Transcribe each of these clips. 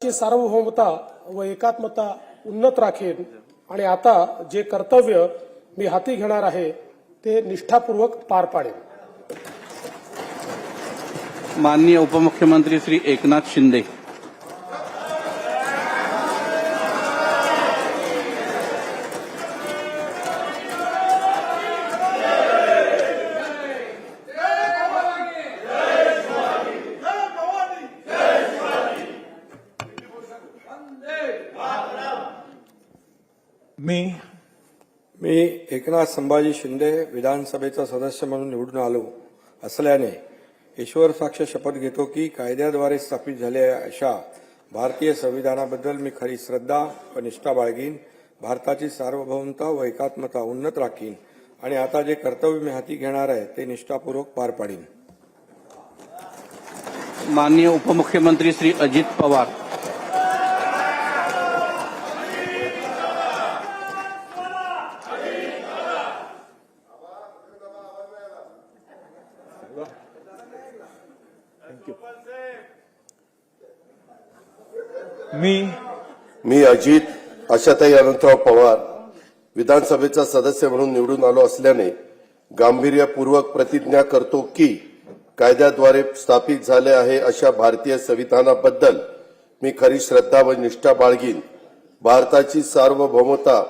ची सार्वभौमता व एकात्मता उन्नत राखेन आणि आता जे कर्तव्य मी हाती घेणार आहे ते निष्ठापूर्वक पार पाडेन। माननीय उपमुख्यमंत्री श्री एकनाथ शिंदे। मी एकनाथ संभाजी शिंदे विधानसभेचा सदस्य म्हणून निवडून आलो असल्याने ईश्वर साक्ष शपथ घेतो की कायद्याद्वारे स्थापित झालेल्या अशा भारतीय संविधानाबद्दल मी खरी श्रद्धा व निष्ठा बाळगीन, भारताची सार्वभौमता व एकात्मता उन्नत राखीन आणि आता जे कर्तव्य मी हाती घेणार आहे ते निष्ठापूर्वक पार पाडीन। माननीय उपमुख्यमंत्री श्री अजित पवार। मी अजित आशाताई अनंतराव पवार विधानसभेचा सदस्य म्हणून निवडून आलो असल्याने गांभीर्यपूर्वक प्रतिज्ञा करतो की कायद्याद्वारे स्थापित झाले आहे अशा भारतीय संविधानाबद्दल मी खरी श्रद्धा व निष्ठा बाळगीन, भारताची सार्वभौमता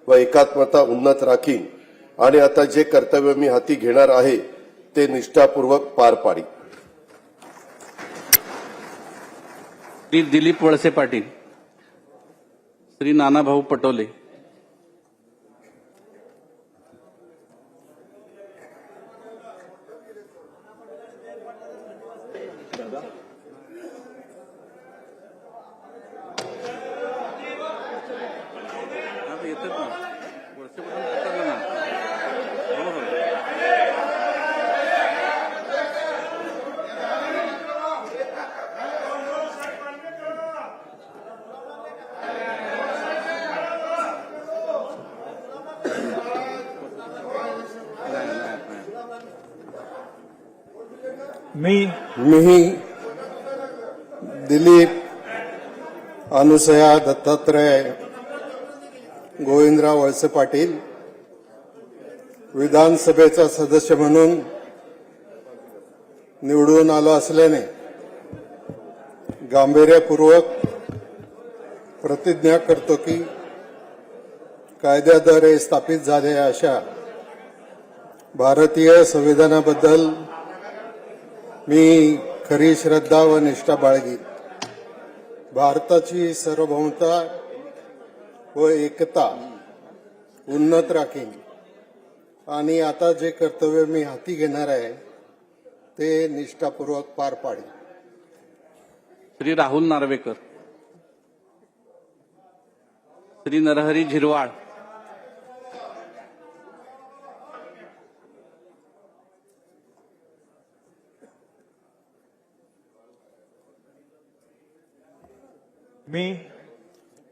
व एकात्मता उन्नत राखीन आणि आता जे कर्तव्य मी हाती घेणार आहे ते निष्ठापूर्वक पार पाडीन। श्री दिलीप वळसे पाटील। श्री नानाभाऊ पटोले। मी दिलीप अनुसया दत्तात्रय गोविंदराव वळसे पाटील विधानसभेचा सदस्य म्हणून निवडून आलो असल्याने गांभीर्यपूर्वक प्रतिज्ञा करतो की कायद्याद्वारे स्थापित झालेल्या अशा भारतीय संविधानाबद्दल मी खरी श्रद्धा व निष्ठा बाळगीन, भारताची सार्वभौमता व एकता उन्नत राखीन आणि आता जे कर्तव्य मी हाती घेणार आहे ते निष्ठापूर्वक पार पाडेन। श्री राहुल नार्वेकर। श्री नरहरी झिरवाळ।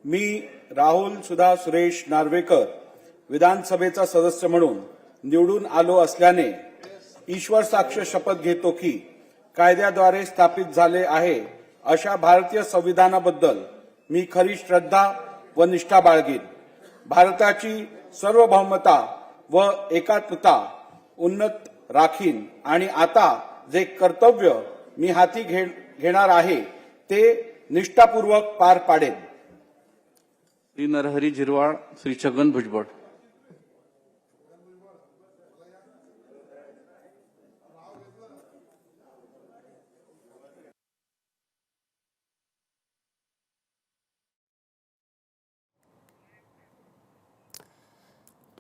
मी राहुल सुधा सुरेश नार्वेकर विधानसभेचा सदस्य म्हणून निवडून आलो असल्याने ईश्वर साक्ष शपथ घेतो की कायद्याद्वारे स्थापित झाले आहे अशा भारतीय संविधानाबद्दल मी खरी श्रद्धा व निष्ठा बाळगीन, भारताची सार्वभौमता व एकात्मता उन्नत राखीन आणि आता जे कर्तव्य मी हाती घेणार आहे ते निष्ठापूर्वक पार पाडेन। श्री नरहरी झिरवाळ। श्री छगन भुजबळ।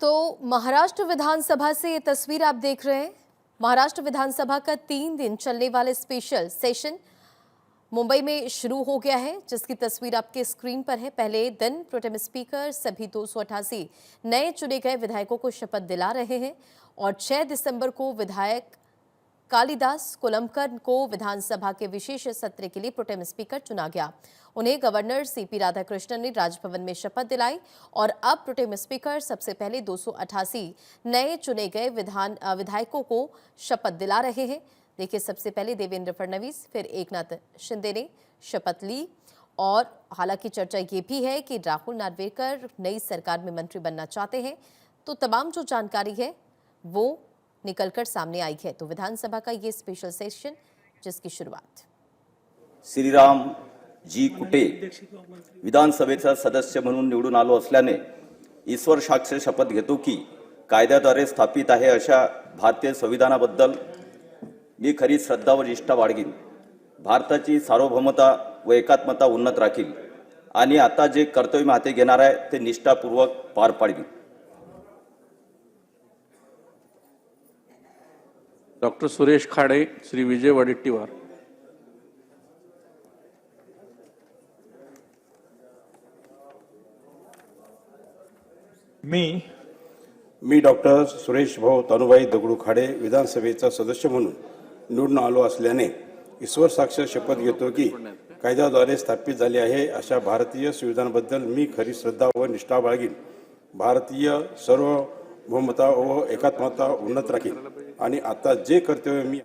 तो महाराष्ट्र विधानसभा से ये तस्वीर आप देख रहे हैं। महाराष्ट्र विधानसभा का 3 दिन चलने वाले स्पेशल सेशन मुंबई में शुरू हो गया है, जिसकी तस्वीर आपके स्क्रीन पर है। पहले दिन प्रोटेम स्पीकर सभी 288 नए चुने गए विधायकों को शपथ दिला रहे हैं और 6 दिसंबर को विधायक कालिदास कोलंबकर को विधानसभा के विशेष सत्र के लिए प्रोटेम स्पीकर चुना गया। उन्हें गवर्नर सीपी राधाकृष्णन ने राजभवन में शपथ दिलाई और अब प्रोटेम स्पीकर सबसे पहले 288 नए चुने गए विधायकों को शपथ दिला रहे हैं। देखिए, सबसे पहले देवेंद्र फडणवीस, फिर एकनाथ शिंदे ने शपथ ली और हालांकि चर्चा ये भी है कि राहुल नार्वेकर नई सरकार में मंत्री बनना चाहते हैं, तो तमाम जो जानकारी है वो निकलकर सामने आई है। तो विधानसभा का ये स्पेशल सेशन जिसकी शुरुआत श्रीराम जी कुटे विधानसभेचा सदस्य म्हणून निवडून आलो असल्याने ईश्वर साक्ष शपथ घेतो की कायद्याद्वारे स्थापित आहे अशा भारतीय संविधानाबद्दल मी खरी श्रद्धा व निष्ठा बाळगीन, भारताची सार्वभौमता व एकात्मता उन्नत राखील आणि आता जे कर्तव्य मी हाती घेणार आहे ते निष्ठापूर्वक पार पाडीन। डॉक्टर सुरेश खाडे, श्री विजय वडेट्टीवार। मी डॉक्टर सुरेश भाऊ तनुभाई दगडू खाडे विधानसभेचा सदस्य म्हणून निवडून आलो असल्याने ईश्वर साक्ष शपथ घेतो की कायद्याद्वारे स्थापित झाले आहे अशा भारतीय संविधानाबद्दल मी खरी श्रद्धा व निष्ठा बाळगीन, भारतीय सार्वभौमता व एकात्मता उन्नत राखीन आणि आता जे कर्तव्य मी